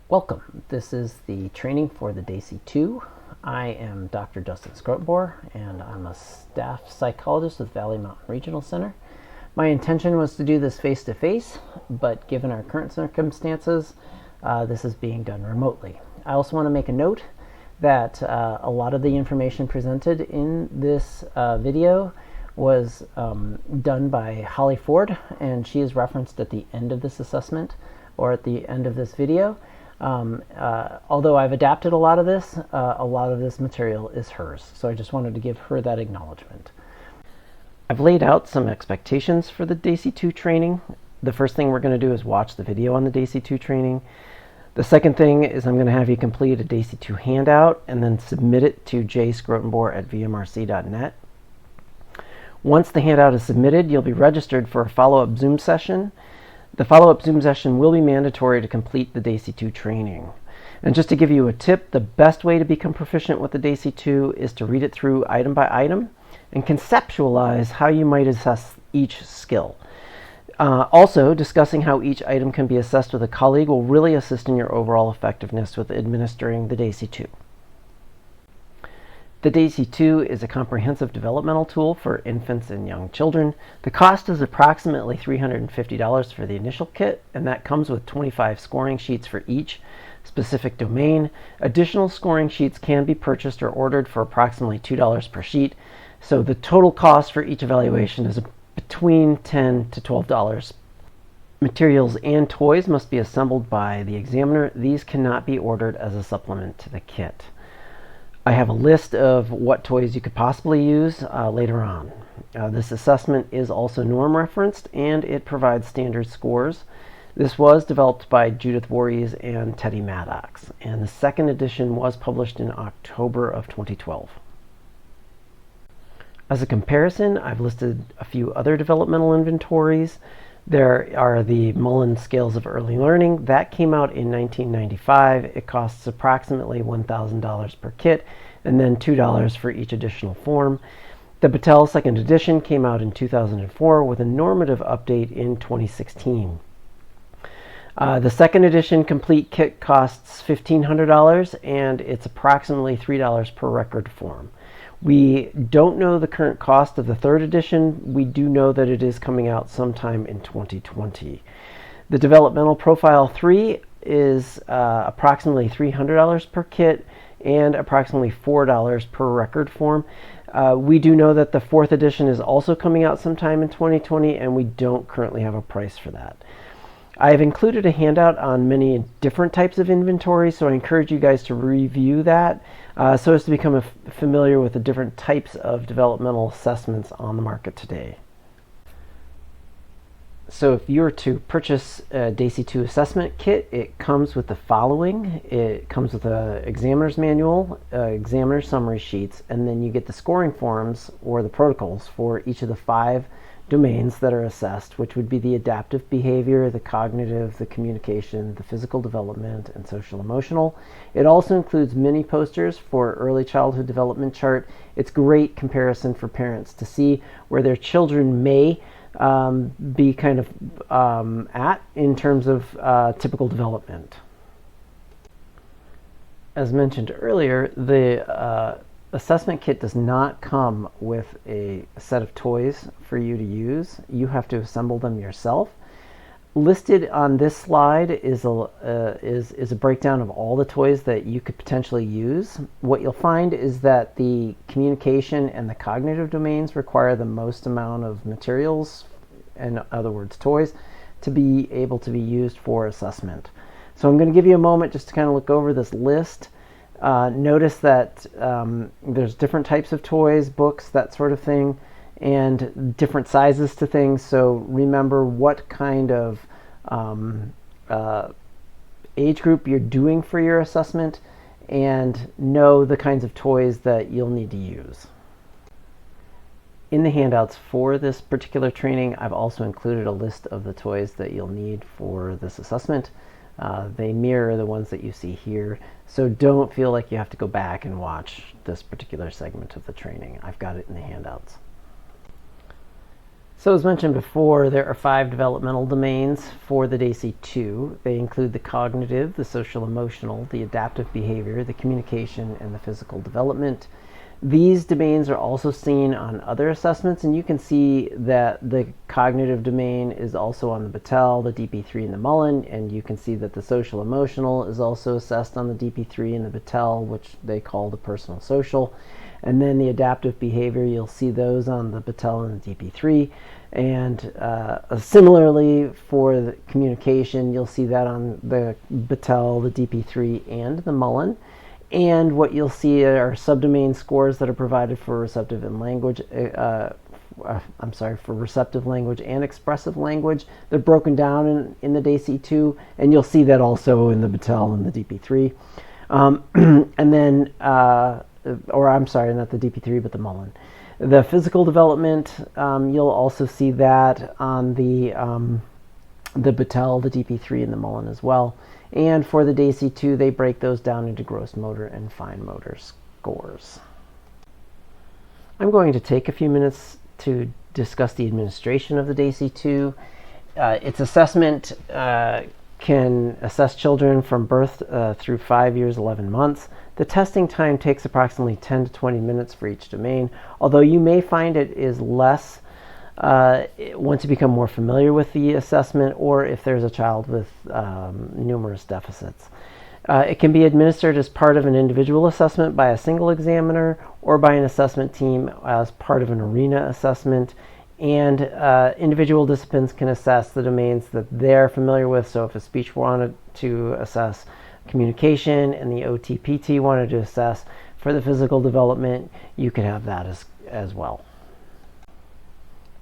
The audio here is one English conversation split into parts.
Welcome. This is the training for the DAYC 2. I am Dr. Justin Scrotenboer, and I'm a staff psychologist with Valley Mountain Regional Center. My intention was to do this face-to-face, but given our current circumstances, this is being done remotely. I also want to make a note that a lot of the information presented in this video was done by Holly Ford, and she is referenced at the end of this assessment or at the end of this video. Although I've adapted a lot of this material is hers, so I just wanted to give her that acknowledgement. I've laid out some expectations for the DAYC 2 training. The first thing we're going to do is watch the video on the DAYC 2 training. The second thing is I'm going to have you complete a DAYC 2 handout and then submit it to jskrotenboer@vmrc.net. Once the handout is submitted, you'll be registered for a follow-up Zoom session. The follow-up Zoom session will be mandatory to complete the DAYC 2 training. And just to give you a tip, the best way to become proficient with the DAYC 2 is to read it through item by item and conceptualize how you might assess each skill. Also, discussing how each item can be assessed with a colleague will really assist in your overall effectiveness with administering the DAYC 2. The DAYC 2 is a comprehensive developmental tool for infants and young children. The cost is approximately $350 for the initial kit, and that comes with 25 scoring sheets for each specific domain. Additional scoring sheets can be purchased or ordered for approximately $2 per sheet, so the total cost for each evaluation is between $10 to $12. Materials and toys must be assembled by the examiner. These cannot be ordered as a supplement to the kit. I have a list of what toys you could possibly use later on. This assessment is also norm referenced, and it provides standard scores. This was developed by Judith Voorhees and Teddy Maddox, and the second edition was published in October of 2012. As a comparison, I've listed a few other developmental inventories. There are the Mullen Scales of Early Learning. That came out in 1995. It costs approximately $1,000 per kit, and then $2 for each additional form. The Basal second edition came out in 2004 with a normative update in 2016. The second edition complete kit costs $1,500, and it's approximately $3 per record form. We don't know the current cost of the third edition. We do know that it is coming out sometime in 2020. The Developmental Profile 3 is approximately $300 per kit and approximately $4 per record form. We do know that the fourth edition is also coming out sometime in 2020, and we don't currently have a price for that. I've included a handout on many different types of inventory, so I encourage you guys to review that so as to become familiar with the different types of developmental assessments on the market today. So if you were to purchase a DAYC 2 assessment kit, it comes with the following. It comes with an examiner's manual, examiner summary sheets, and then you get the scoring forms or the protocols for each of the 5 domains that are assessed, which would be the adaptive behavior, the cognitive, the communication, the physical development, and social emotional. It also includes mini posters for early childhood development chart. It's great comparison for parents to see where their children may be kind of at in terms of typical development. As mentioned earlier, the assessment kit does not come with a set of toys for you to use. You have to assemble them yourself. Listed on this slide is a breakdown of all the toys that you could potentially use. What you'll find is that the communication and the cognitive domains require the most amount of materials, in other words toys, to be able to be used for assessment. So I'm going to give you a moment just to kind of look over this list. Notice that there's different types of toys, books, that sort of thing, and different sizes to things. So remember what kind of age group you're doing for your assessment, and know the kinds of toys that you'll need to use. In the handouts for this particular training, I've also included a list of the toys that you'll need for this assessment. They mirror the ones that you see here, so don't feel like you have to go back and watch this particular segment of the training. I've got it in the handouts. So as mentioned before, there are 5 developmental domains for the DAYC-2. They include the cognitive, the social emotional, the adaptive behavior, the communication, and the physical development. These domains are also seen on other assessments, and you can see that the cognitive domain is also on the Basal, the DP3, and the Mullen, and you can see that the social emotional is also assessed on the DP3 and the Basal, which they call the personal social. And then the adaptive behavior, you'll see those on the Basal and the DP3. And similarly for the communication, you'll see that on the Basal, the DP3, and the Mullen. And what you'll see are subdomain scores that are provided for receptive and language. For receptive language and expressive language. They're broken down in the DAYC-2, and you'll see that also in the Basal and the DP3. And then, not the DP3, but the Mullen. The physical development, you'll also see that on the Basal, the DP3, and the Mullen as well. And for the DAYC-2, they break those down into gross motor and fine motor scores. I'm going to take a few minutes to discuss the administration of the DAYC-2. Its assessment can assess children from birth through 5 years, 11 months. The testing time takes approximately 10 to 20 minutes for each domain, although you may find it is less once you become more familiar with the assessment or if there's a child with numerous deficits. It can be administered as part of an individual assessment by a single examiner or by an assessment team as part of an arena assessment. And individual disciplines can assess the domains that they're familiar with. So if a speech wanted to assess communication and the OTPT wanted to assess for the physical development, you could have that as well.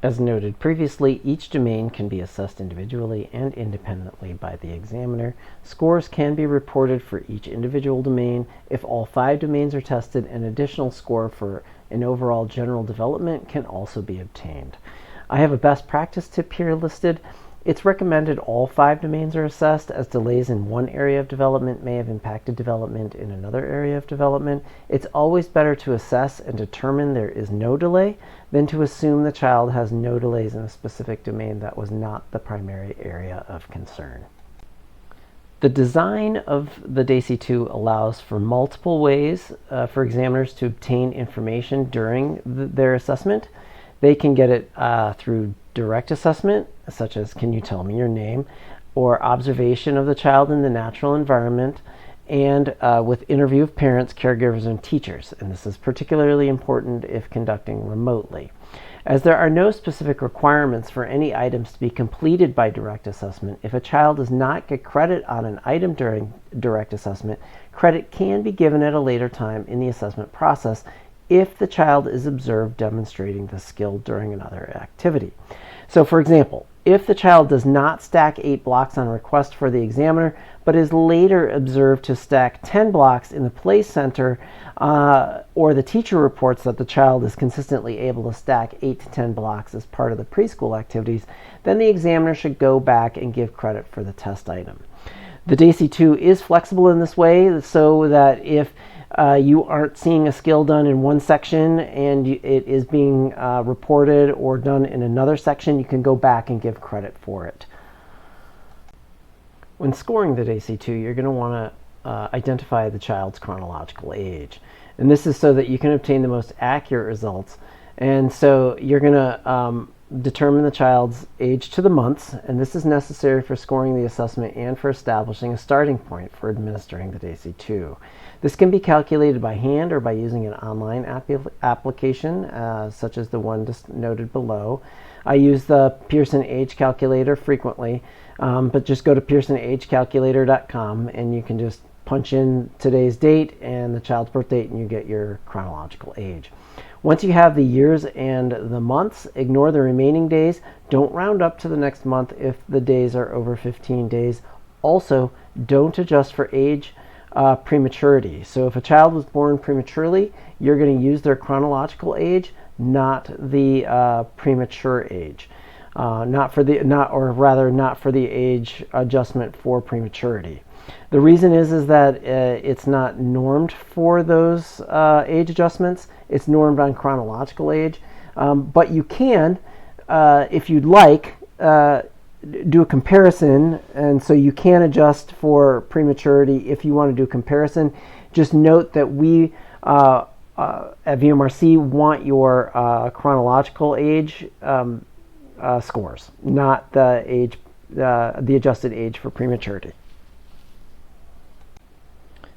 As noted previously, each domain can be assessed individually and independently by the examiner. Scores can be reported for each individual domain. If all 5 domains are tested, an additional score for an overall general development can also be obtained. I have a best practice tip here listed. It's recommended all 5 domains are assessed, as delays in one area of development may have impacted development in another area of development. It's always better to assess and determine there is no delay than to assume the child has no delays in a specific domain that was not the primary area of concern. The design of the DAYC-2 allows for multiple ways for examiners to obtain information during their assessment. They can get it through direct assessment, such as "can you tell me your name?" or observation of the child in the natural environment, and with interview of parents, caregivers, and teachers. And this is particularly important if conducting remotely. As there are no specific requirements for any items to be completed by direct assessment, if a child does not get credit on an item during direct assessment, credit can be given at a later time in the assessment process if the child is observed demonstrating the skill during another activity. So for example, if the child does not stack 8 blocks on request for the examiner, but is later observed to stack 10 blocks in the play center, or the teacher reports that the child is consistently able to stack 8 to 10 blocks as part of the preschool activities, then the examiner should go back and give credit for the test item. The DAYC-2 is flexible in this way, so that if you aren't seeing a skill done in one section and it is being reported or done in another section, you can go back and give credit for it. When scoring the DAYC-2, you're going to want to identify the child's chronological age. And this is so that you can obtain the most accurate results. And so you're going to determine the child's age to the months, and this is necessary for scoring the assessment and for establishing a starting point for administering the DAYC-2. This can be calculated by hand or by using an online application, such as the one just noted below. I use the Pearson Age Calculator frequently, but just go to pearsonagecalculator.com and you can just punch in today's date and the child's birth date and you get your chronological age. Once you have the years and the months, ignore the remaining days. Don't round up to the next month if the days are over 15 days. Also, don't adjust for age prematurity. So if a child was born prematurely, you're going to use their chronological age, not the premature age. Not for the age adjustment for prematurity. The reason is that it's not normed for those age adjustments. It's normed on chronological age, but you can if you'd like, do a comparison, and so you can adjust for prematurity if you want to do a comparison. Just note that we at VMRC want your chronological age scores, not the age, the adjusted age for prematurity.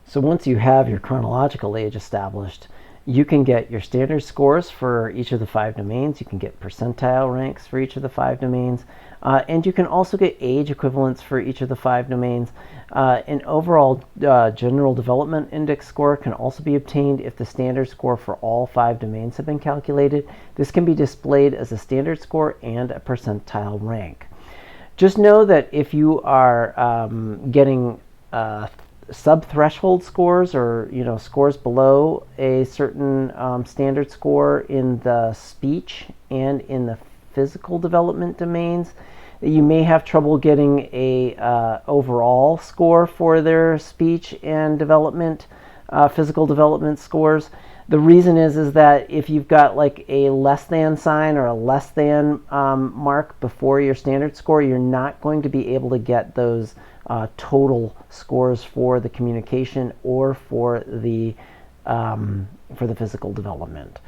So once you have your chronological age established, you can get your standard scores for each of the 5 domains. You can get percentile ranks for each of the 5 domains. And you can also get age equivalents for each of the 5 domains. An overall general development index score can also be obtained if the standard score for all 5 domains have been calculated. This can be displayed as a standard score and a percentile rank. Just know that if you are getting sub-threshold scores, or scores below a certain standard score in the speech and in the physical development domains, you may have trouble getting a overall score for their speech and development, physical development scores. The reason is that if you've got like a less than sign or a less than mark before your standard score, you're not going to be able to get those total scores for the communication or for the physical development.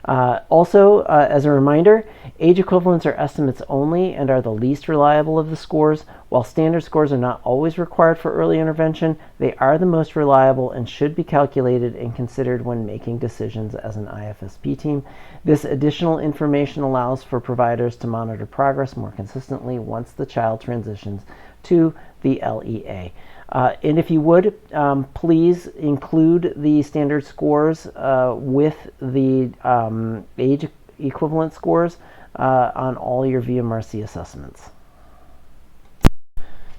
Also, as a reminder, age equivalents are estimates only and are the least reliable of the scores. While standard scores are not always required for early intervention, they are the most reliable and should be calculated and considered when making decisions as an IFSP team. This additional information allows for providers to monitor progress more consistently once the child transitions to the LEA. And if you would, please include the standard scores with the age equivalent scores on all your VMRC assessments.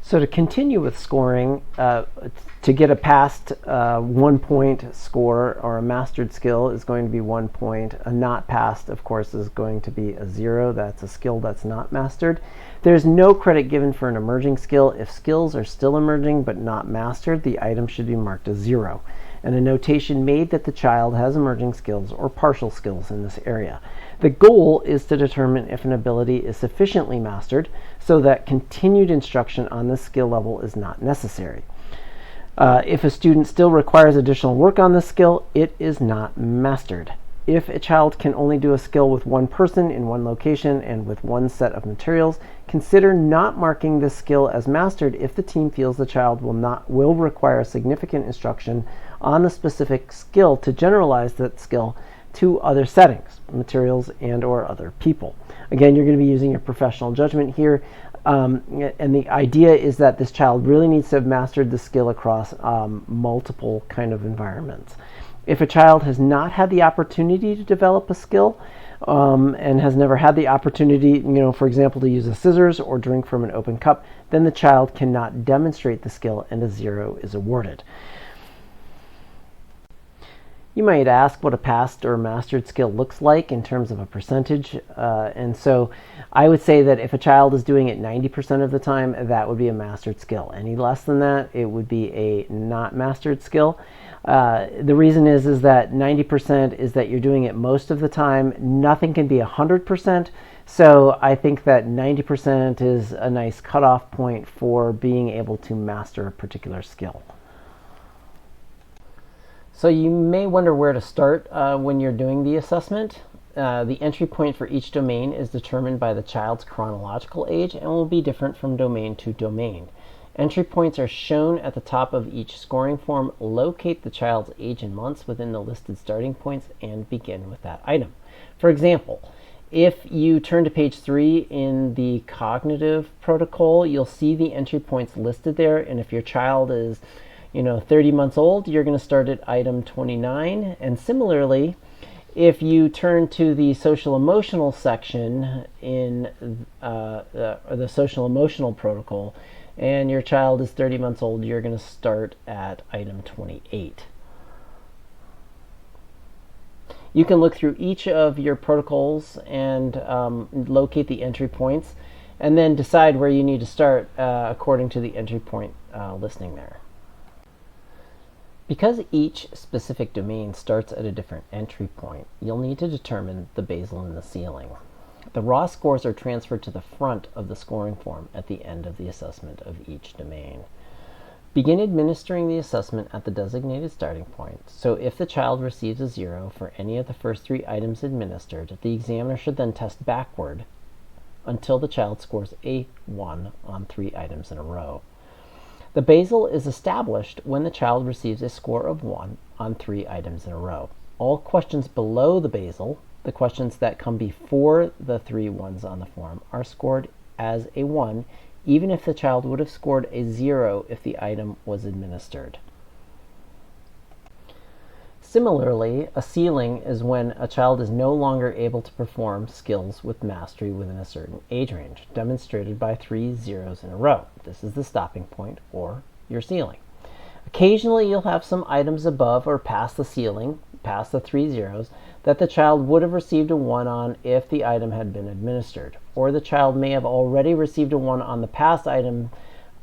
So to continue with scoring, to get a passed 1 point score or a mastered skill is going to be 1 point. A not passed, of course, is going to be a 0. That's a skill that's not mastered. There's no credit given for an emerging skill. If skills are still emerging but not mastered, the item should be marked as 0. And a notation made that the child has emerging skills or partial skills in this area. The goal is to determine if an ability is sufficiently mastered so that continued instruction on this skill level is not necessary. If a student still requires additional work on this skill, it is not mastered. If a child can only do a skill with one person in one location and with one set of materials, consider not marking this skill as mastered if the team feels the child will require significant instruction on the specific skill to generalize that skill to other settings, materials, and or other people. Again, you're going to be using your professional judgment here, and the idea is that this child really needs to have mastered the skill across multiple kind of environments. If a child has not had the opportunity to develop a skill and has never had the opportunity, for example, to use a scissors or drink from an open cup, then the child cannot demonstrate the skill and a 0 is awarded. You might ask what a passed or mastered skill looks like in terms of a percentage. And so I would say that if a child is doing it 90% of the time, that would be a mastered skill. Any less than that, it would be a not mastered skill. The reason is that 90% is that you're doing it most of the time. Nothing can be 100%. So I think that 90% is a nice cutoff point for being able to master a particular skill. So you may wonder where to start when you're doing the assessment. The entry point for each domain is determined by the child's chronological age and will be different from domain to domain. Entry points are shown at the top of each scoring form. Locate the child's age in months within the listed starting points and begin with that item. For example, if you turn to page 3 in the cognitive protocol, you'll see the entry points listed there, and if your child is 30 months old, you're going to start at item 29. And similarly, if you turn to the social emotional section in the social emotional protocol, and your child is 30 months old, you're going to start at item 28. You can look through each of your protocols and locate the entry points, and then decide where you need to start according to the entry point listing there. Because each specific domain starts at a different entry point, you'll need to determine the basal and the ceiling. The raw scores are transferred to the front of the scoring form at the end of the assessment of each domain. Begin administering the assessment at the designated starting point. So if the child receives a 0 for any of the first 3 items administered, the examiner should then test backward until the child scores a 1 on 3 items in a row. The basal is established when the child receives a score of 1 on 3 items in a row. All questions below the basal, the questions that come before the 3 ones on the form, are scored as a 1, even if the child would have scored a 0 if the item was administered. Similarly, a ceiling is when a child is no longer able to perform skills with mastery within a certain age range, demonstrated by 3 zeros in a row. This is the stopping point, or your ceiling. Occasionally, you'll have some items above or past the ceiling, past the 3 zeros, that the child would have received a 1 on if the item had been administered. Or the child may have already received a 1 on the past item,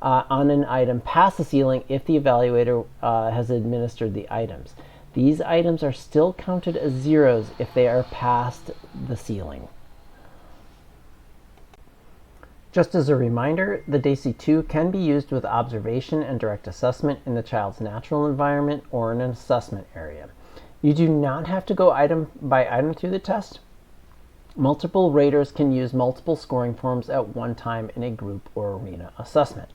on an item past the ceiling if the evaluator has administered the items. These items are still counted as zeros if they are past the ceiling. Just as a reminder, the DAYC 2 can be used with observation and direct assessment in the child's natural environment or in an assessment area. You do not have to go item by item through the test. Multiple raters can use multiple scoring forms at one time in a group or arena assessment.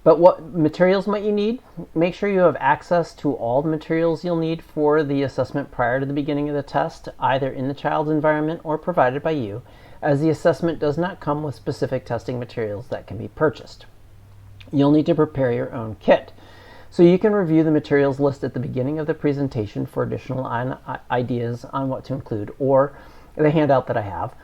But what materials might you need? Make sure you have access to all the materials you'll need for the assessment prior to the beginning of the test, either in the child's environment or provided by you, as the assessment does not come with specific testing materials that can be purchased. You'll need to prepare your own kit. So you can review the materials list at the beginning of the presentation for additional ideas on what to include, or the handout that I have.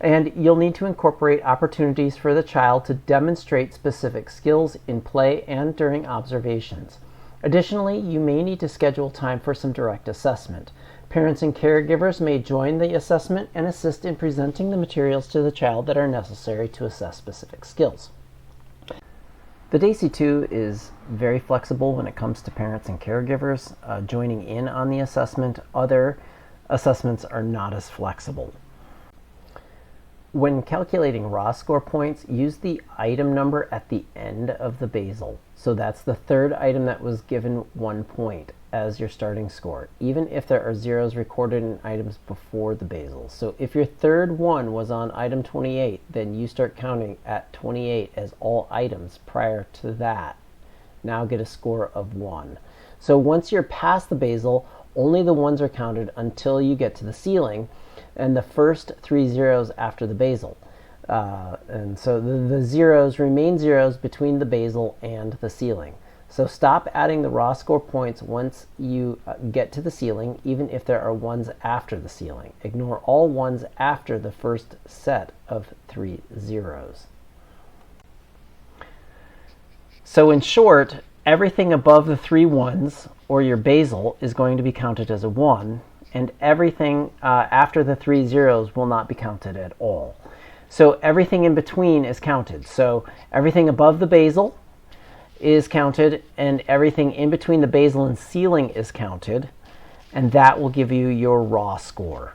And you'll need to incorporate opportunities for the child to demonstrate specific skills in play and during observations. Additionally, you may need to schedule time for some direct assessment. Parents and caregivers may join the assessment and assist in presenting the materials to the child that are necessary to assess specific skills. The DAYC 2 is very flexible when it comes to parents and caregivers joining in on the assessment. Other assessments are not as flexible. When calculating raw score points, use the item number at the end of the basal. So that's the third item that was given 1 point as your starting score, even if there are zeros recorded in items before the basal. So if your third one was on item 28, then you start counting at 28 as all items prior to that. Now get a score of 1. So once you're past the basal, only the ones are counted until you get to the ceiling, and the first 3 zeros after the basal. And so the zeros remain zeros between the basal and the ceiling. So stop adding the raw score points once you get to the ceiling, even if there are ones after the ceiling. Ignore all ones after the first set of 3 zeros. So in short, everything above the 3 ones, or your basal, is going to be counted as a 1, and everything after the 3 zeros will not be counted at all. So everything in between is counted. So everything above the basal is counted, and everything in between the basal and ceiling is counted, and that will give you your raw score.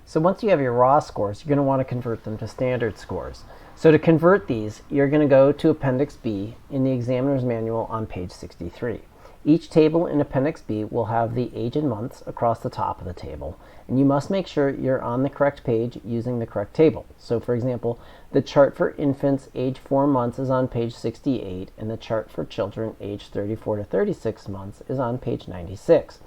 So once you have your raw scores, you're going to want to convert them to standard scores. So to convert these, you're going to go to Appendix B in the examiner's manual on page 63. Each table in Appendix B will have the age and months across the top of the table, and you must make sure you're on the correct page using the correct table. So for example, the chart for infants age 4 months is on page 68, and the chart for children age 34 to 36 months is on page 96.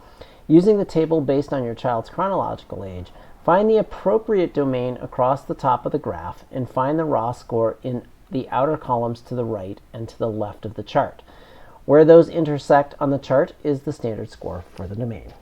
Using the table based on your child's chronological age, find the appropriate domain across the top of the graph and find the raw score in the outer columns to the right and to the left of the chart. Where those intersect on the chart is the standard score for the domain.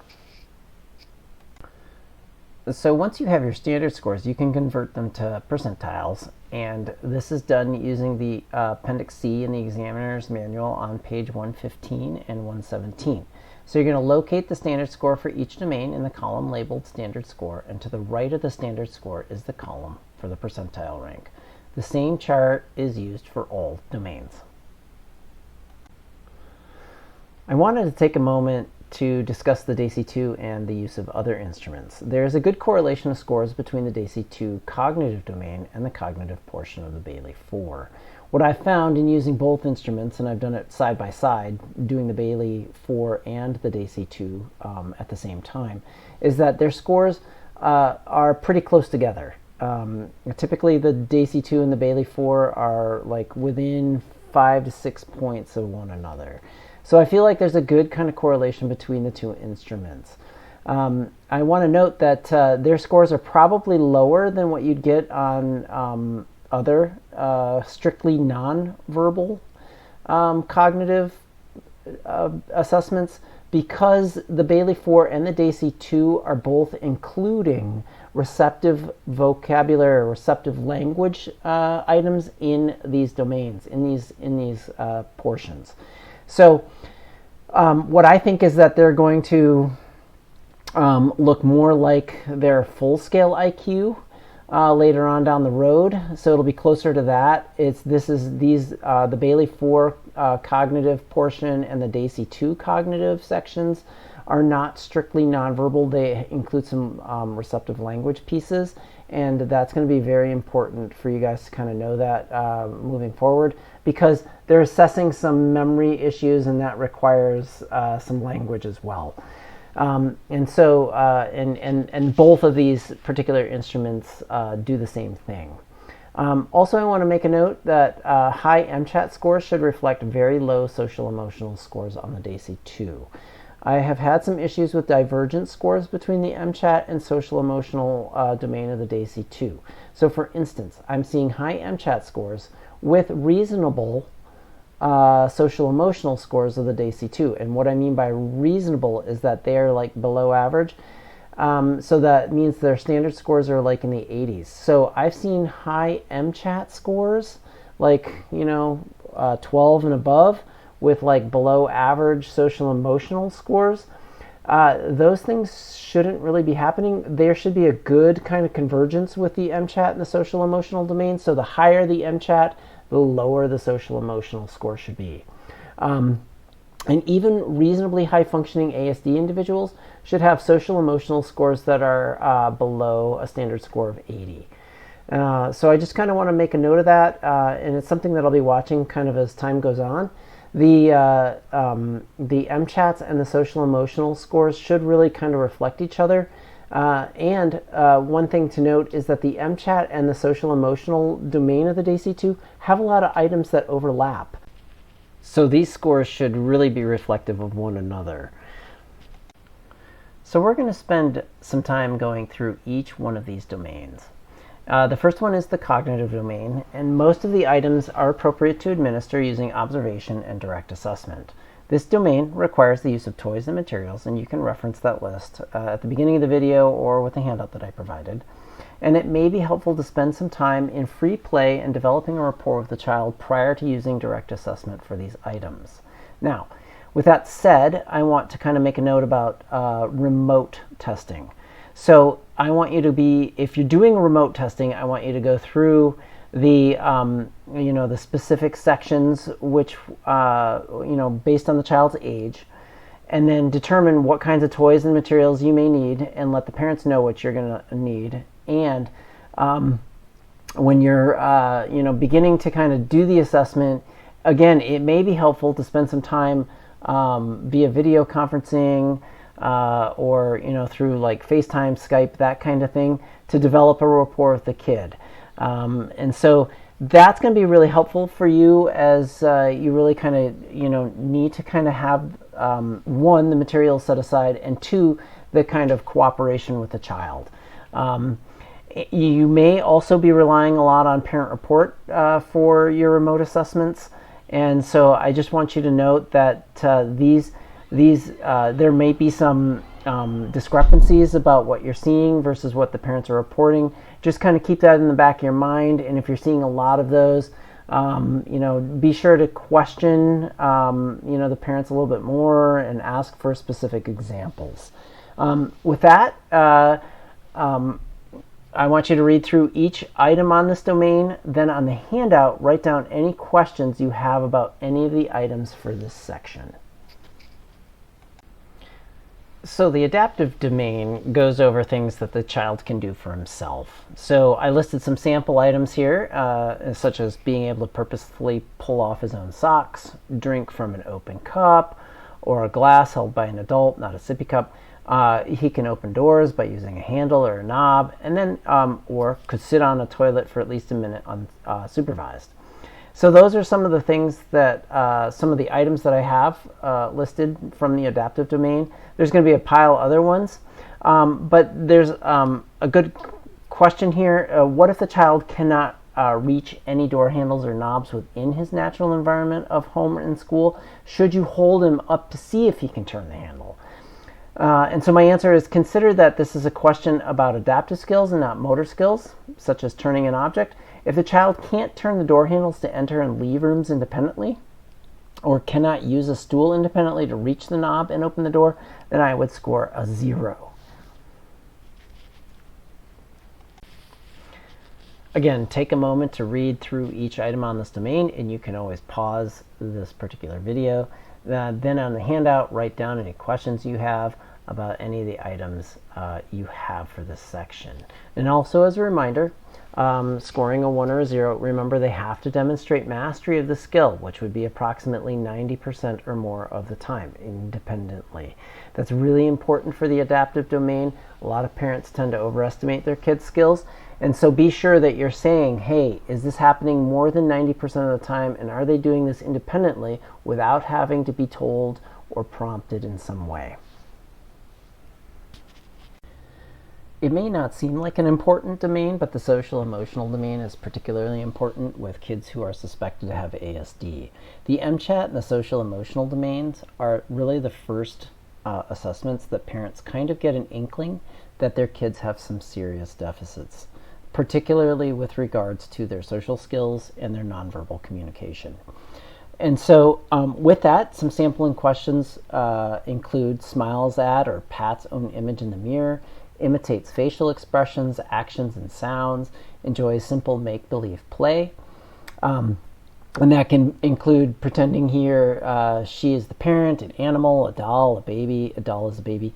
So once you have your standard scores, you can convert them to percentiles, and this is done using the Appendix C in the examiner's manual on page 115 and 117. So you're going to locate the standard score for each domain in the column labeled standard score, and to the right of the standard score is the column for the percentile rank. The same chart is used for all domains. I wanted to take a moment to discuss the DAYC2 and the use of other instruments. There's a good correlation of scores between the DAYC2 cognitive domain and the cognitive portion of the Bailey-4. What I found in using both instruments, and I've done it side by side, doing the Bailey-4 and the DAYC2 at the same time, is that their scores are pretty close together. Typically the DAYC2 and the Bailey-4 are like within 5 to 6 points of one another. So I feel like there's a good kind of correlation between the two instruments. I want to note that their scores are probably lower than what you'd get on other strictly non-verbal cognitive assessments, because the Bailey-4 and the DAYC2 are both including receptive vocabulary or receptive language items in these domains, in these portions. So what I think is that they're going to look more like their full-scale IQ later on down the road. So it'll be closer to that. The Bailey-4 cognitive portion and the DAYC2 cognitive sections are not strictly nonverbal. They include some receptive language pieces, and that's going to be very important for you guys to kind of know that moving forward, because they're assessing some memory issues, and that requires some language as well. And both of these particular instruments do the same thing. Also, I want to make a note that high MCHAT scores should reflect very low social emotional scores on the DAYC2. I have had some issues with divergent scores between the MCHAT and social emotional domain of the DAYC2. So for instance, I'm seeing high MCHAT scores with reasonable social emotional scores of the DAYC2. And what I mean by reasonable is that they are like below average. So that means their standard scores are like in the 80s. So I've seen high MCHAT scores, like, 12 and above, with like below average social emotional scores. Those things shouldn't really be happening. There should be a good kind of convergence with the MCHAT and the social emotional domain. So the higher the MCHAT, the lower the social emotional score should be. And even reasonably high functioning ASD individuals should have social emotional scores that are below a standard score of 80. So I just kind of want to make a note of that, and it's something that I'll be watching kind of as time goes on. The MCHATs and the social emotional scores should really kind of reflect each other. And one thing to note is that the MCHAT and the social emotional domain of the DAYC2 have a lot of items that overlap. So these scores should really be reflective of one another. So we're going to spend some time going through each one of these domains. The first one is the cognitive domain, and most of the items are appropriate to administer using observation and direct assessment. This domain requires the use of toys and materials, and you can reference that list at the beginning of the video or with the handout that I provided. And it may be helpful to spend some time in free play and developing a rapport with the child prior to using direct assessment for these items. Now, with that said, I want to kind of make a note about remote testing. So I want you to be, if you're doing remote testing, I want you to go through the the specific sections which based on the child's age, and then determine what kinds of toys and materials you may need, and let the parents know what you're going to need. And when you're beginning to kind of do the assessment, again, it may be helpful to spend some time via video conferencing or through like FaceTime, Skype, that kind of thing, to develop a rapport with the kid. And so that's going to be really helpful for you as you really kind of need to kind of have one, the material set aside, and two, the kind of cooperation with the child. You may also be relying a lot on parent report for your remote assessments, and so I just want you to note that there may be some discrepancies about what you're seeing versus what the parents are reporting. Just kind of keep that in the back of your mind, and if you're seeing a lot of those, be sure to question the parents a little bit more and ask for specific examples. With that, I want you to read through each item on this domain. Then on the handout, write down any questions you have about any of the items for this section. So the adaptive domain goes over things that the child can do for himself. So I listed some sample items here, such as being able to purposefully pull off his own socks, drink from an open cup, or a glass held by an adult, not a sippy cup. He can open doors by using a handle or a knob, and then or could sit on a toilet for at least a minute unsupervised. So those are some of the things that, some of the items that I have listed from the adaptive domain. There's going to be a pile of other ones, but there's a good question here. What if the child cannot reach any door handles or knobs within his natural environment of home and school? Should you hold him up to see if he can turn the handle? And so my answer is, consider that this is a question about adaptive skills and not motor skills, such as turning an object. If the child can't turn the door handles to enter and leave rooms independently, or cannot use a stool independently to reach the knob and open the door, then I would score a 0. Again, take a moment to read through each item on this domain, and you can always pause this particular video. Then on the handout, write down any questions you have about any of the items you have for this section. And also, as a reminder, scoring a 1 or a 0, remember they have to demonstrate mastery of the skill, which would be approximately 90% or more of the time independently. That's really important for the adaptive domain. A lot of parents tend to overestimate their kids' skills, and so be sure that you're saying, hey, is this happening more than 90% of the time, and are they doing this independently without having to be told or prompted in some way? It may not seem like an important domain, but the social emotional domain is particularly important with kids who are suspected to have ASD. The MCHAT and the social emotional domains are really the first assessments that parents kind of get an inkling that their kids have some serious deficits, particularly with regards to their social skills and their nonverbal communication. And so with that, some sampling questions include smiles at or pats own image in the mirror, imitates facial expressions, actions, and sounds, enjoys simple make-believe play. And that can include pretending here she is the parent, an animal, a doll, a baby. A doll is a baby.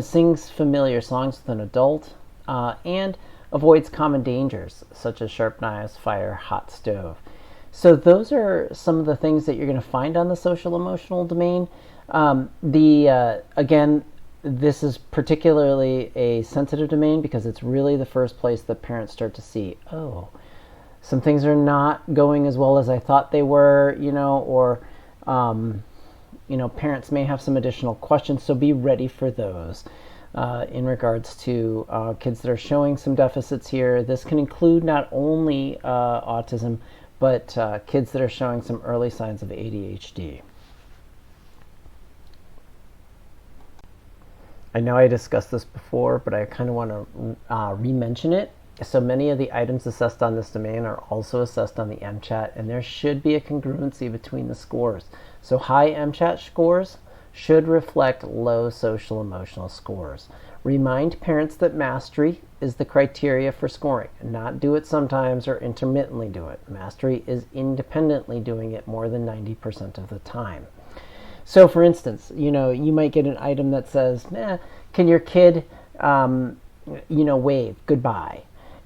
Sings familiar songs with an adult, and avoids common dangers, such as sharp knives, fire, hot stove. So those are some of the things that you're going to find on the social emotional domain. Again, this is particularly a sensitive domain because it's really the first place that parents start to see, oh, some things are not going as well as I thought they were, or parents may have some additional questions, so be ready for those. In regards to kids that are showing some deficits here, this can include not only autism, but kids that are showing some early signs of ADHD. I know I discussed this before, but I kind of want to re-mention it. So many of the items assessed on this domain are also assessed on the MCHAT, and there should be a congruency between the scores. So high MCHAT scores should reflect low social emotional scores. Remind parents that mastery is the criteria for scoring, not do it sometimes or intermittently do it. Mastery is independently doing it more than 90% of the time. So for instance, you might get an item that says, can your kid, wave goodbye?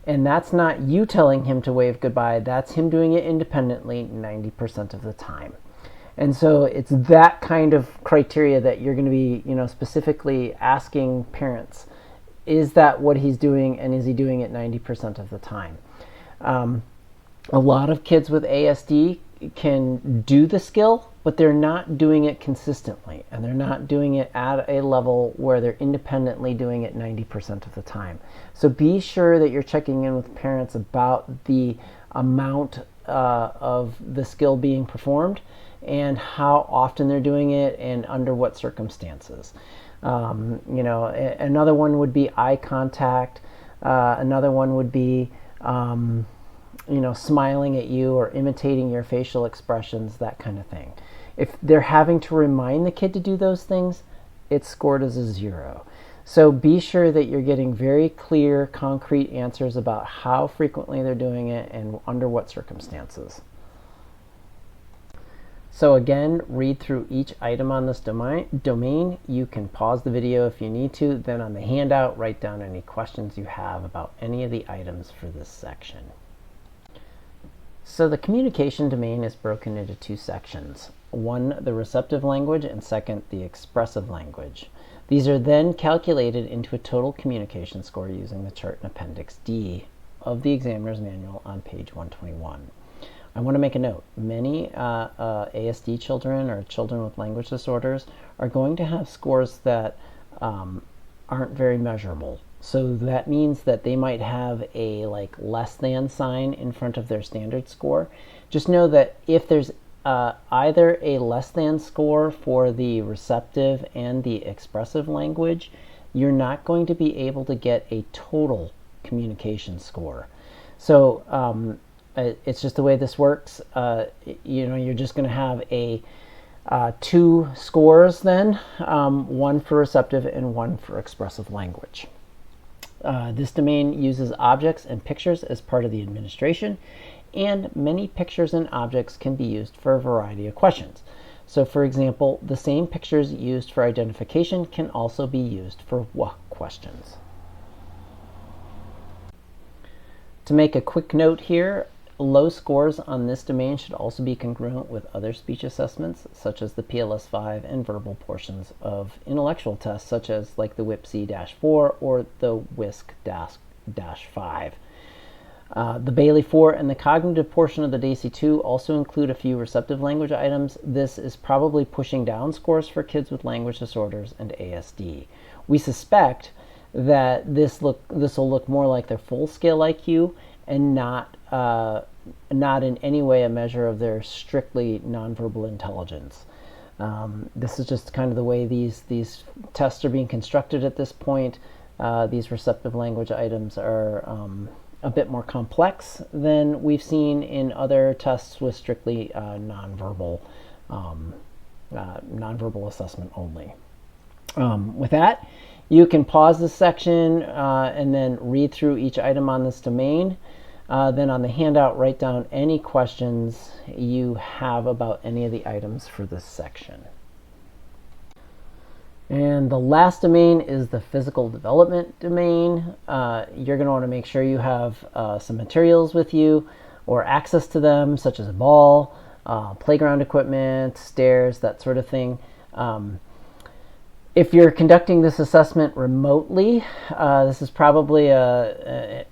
And that's not you telling him to wave goodbye, that's him doing it independently 90% of the time. And so it's that kind of criteria that you're going to be, specifically asking parents, is that what he's doing, and is he doing it 90% of the time? A lot of kids with ASD can do the skill, but they're not doing it consistently, and they're not doing it at a level where they're independently doing it 90% of the time. So be sure that you're checking in with parents about the amount of the skill being performed and how often they're doing it and under what circumstances. Another one would be eye contact. Another one would be smiling at you or imitating your facial expressions, that kind of thing. If they're having to remind the kid to do those things, it's scored as a 0. So be sure that you're getting very clear, concrete answers about how frequently they're doing it and under what circumstances. So again, read through each item on this domain. You can pause the video if you need to. Then on the handout, write down any questions you have about any of the items for this section. So the communication domain is broken into two sections. One, the receptive language, and second, the expressive language. These are then calculated into a total communication score using the chart in Appendix D of the examiner's manual on page 121. I want to make a note. Many ASD children or children with language disorders are going to have scores that aren't very measurable. So that means that they might have a less than sign in front of their standard score. Just know that if there's either a less than score for the receptive and the expressive language, you're not going to be able to get a total communication score. So it's just the way this works. You're just going to have a two scores then, one for receptive and one for expressive language. This domain uses objects and pictures as part of the administration, and many pictures and objects can be used for a variety of questions. So for example, the same pictures used for identification can also be used for what questions. To make a quick note here, low scores on this domain should also be congruent with other speech assessments, such as the PLS-5 and verbal portions of intellectual tests, such as the WIPC-4 or the WISC-5. The Bailey-4 and the cognitive portion of the DAYC-2 also include a few receptive language items. This is probably pushing down scores for kids with language disorders and ASD. We suspect that this will look more like their full-scale IQ and not in any way a measure of their strictly nonverbal intelligence. This is just kind of the way these tests are being constructed at this point. These receptive language items are a bit more complex than we've seen in other tests with strictly nonverbal assessment only. With that, you can pause this section and then read through each item on this domain. Then on the handout, write down any questions you have about any of the items for this section. And the last domain is the physical development domain. You're going to want to make sure you have some materials with you or access to them, such as a ball, playground equipment, stairs, that sort of thing. If you're conducting this assessment remotely, this is probably the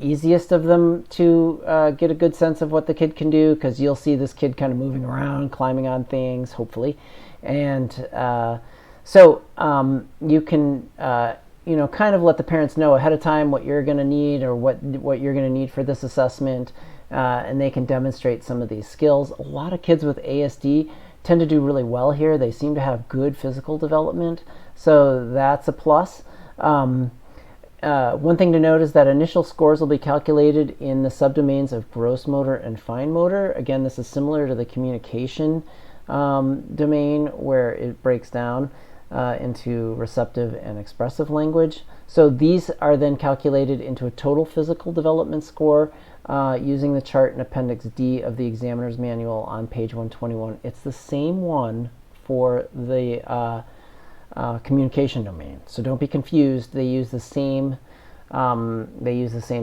easiest of them to get a good sense of what the kid can do, because you'll see this kid kind of moving around, climbing on things, hopefully. And so you can kind of let the parents know ahead of time what you're going to need or what you're going to need for this assessment, and they can demonstrate some of these skills. A lot of kids with ASD tend to do really well here. They seem to have good physical development, so that's a plus. One thing to note is that initial scores will be calculated in the subdomains of gross motor and fine motor. Again, this is similar to the communication domain, where it breaks down into receptive and expressive language. So these are then calculated into a total physical development score using the chart in Appendix D of the examiner's manual on page 121. It's the same one for the communication domain, so don't be confused. They use the same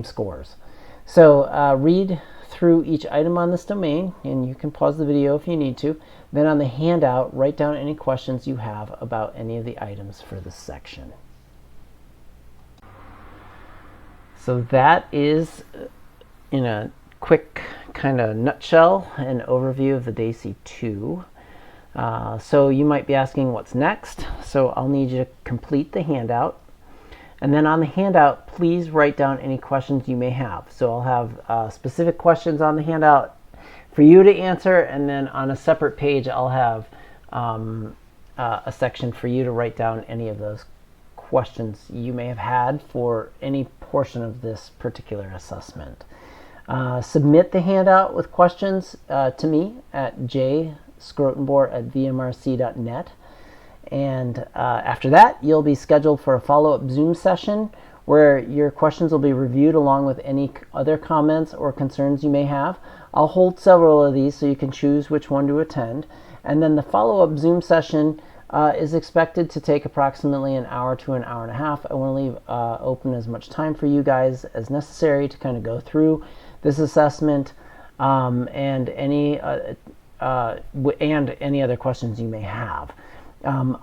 scores. So read through each item on this domain, and you can pause the video if you need to. Then on the handout, write down any questions you have about any of the items for this section. So that is, in a quick kind of nutshell, an overview of the DAYC-2. So you might be asking what's next. So I'll need you to complete the handout. And then on the handout, please write down any questions you may have. So I'll have specific questions on the handout for you to answer, and then on a separate page, I'll have a section for you to write down any of those questions you may have had for any portion of this particular assessment. Submit the handout with questions to me at jskrotenboer@vmrc.net. And after that, you'll be scheduled for a follow-up Zoom session where your questions will be reviewed along with any other comments or concerns you may have. I'll hold several of these so you can choose which one to attend. And then the follow-up Zoom session is expected to take approximately an hour to an hour and a half. I want to leave open as much time for you guys as necessary to kind of go through this assessment and any other questions you may have. I'll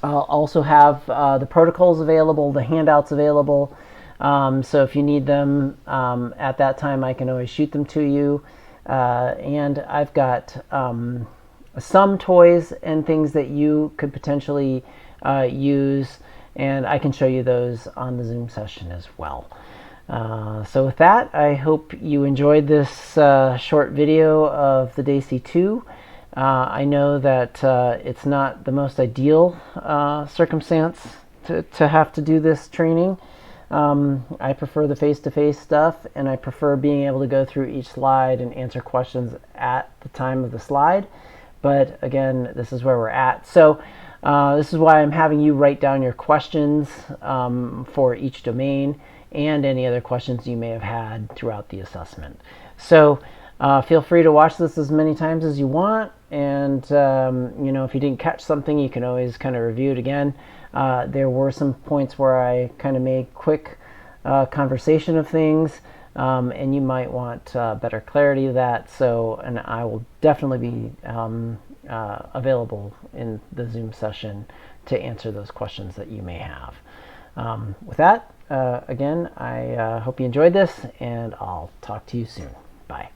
also have the protocols available, the handouts available. So if you need them at that time, I can always shoot them to you. And I've got some toys and things that you could potentially use, and I can show you those on the Zoom session as well. So with that, I hope you enjoyed this short video of the DAYC 2. I know that it's not the most ideal circumstance to have to do this training. I prefer the face-to-face stuff, and I prefer being able to go through each slide and answer questions at the time of the slide. But again, this is where we're at. So this is why I'm having you write down your questions for each domain and any other questions you may have had throughout the assessment. So feel free to watch this as many times as you want, and if you didn't catch something, you can always kind of review it again. There were some points where I kind of made quick conversation of things, and you might want better clarity of that. And I will definitely be available in the Zoom session to answer those questions that you may have. With that, again, I hope you enjoyed this, and I'll talk to you soon. Bye.